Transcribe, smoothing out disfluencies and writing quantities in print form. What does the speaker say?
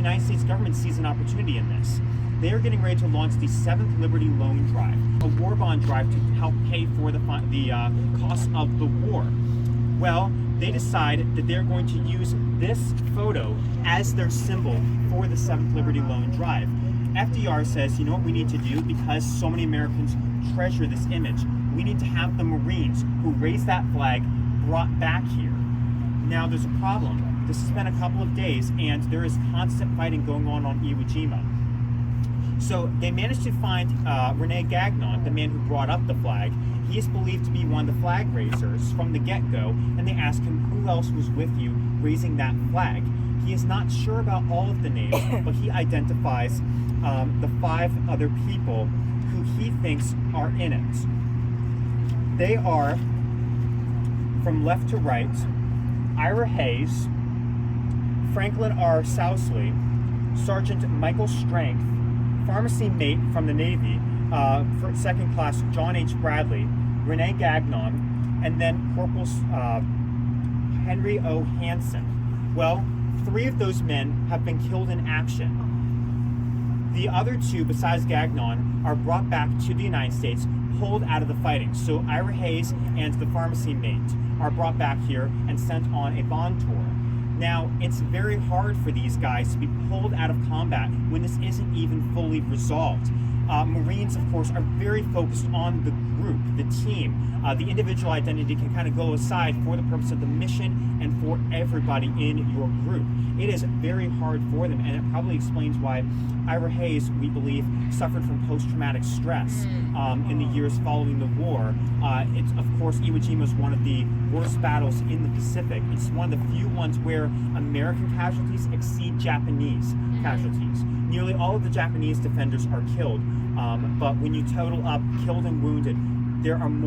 United States government sees an opportunity in this. They are getting ready to launch the 7th Liberty Loan Drive, a war bond drive to help pay for the cost of the war. Well, they decide that they're going to use this photo as their symbol for the 7th Liberty Loan Drive. FDR says, you know what we need to do, because so many Americans treasure this image, we need to have the Marines who raised that flag brought back here. Now there's a problem. This has been a couple of days and there is constant fighting going on Iwo Jima. So they managed to find Rene Gagnon, the man who brought up the flag. He is believed to be one of the flag raisers from the get-go, and they ask him who else was with you raising that flag. He is not sure about all of the names, but he identifies the 5 other people who he thinks are in it. They are, from left to right, Ira Hayes, Franklin R. Sousley, Sergeant Michael Strength, pharmacy mate from the Navy, for second class John H. Bradley, Rene Gagnon, and then Corporal Henry O. Hansen. Well, 3 of those men have been killed in action. The other 2, besides Gagnon, are brought back to the United States, pulled out of the fighting. So Ira Hayes and the pharmacy mate are brought back here and sent on a bond tour. Now, it's very hard for these guys to be pulled out of combat when this isn't even fully resolved. Marines, of course, are very focused on the group, the team. The individual identity can kind of go aside for the purpose of the mission and for everybody in your group. It is very hard for them, and it probably explains why Ira Hayes, we believe, suffered from post-traumatic stress in the years following the war. It's, of course, Iwo Jima is one of the worst battles in the Pacific. It's one of the few ones where American casualties exceed Japanese casualties. Nearly all of the Japanese defenders are killed, but when you total up killed and wounded, there are more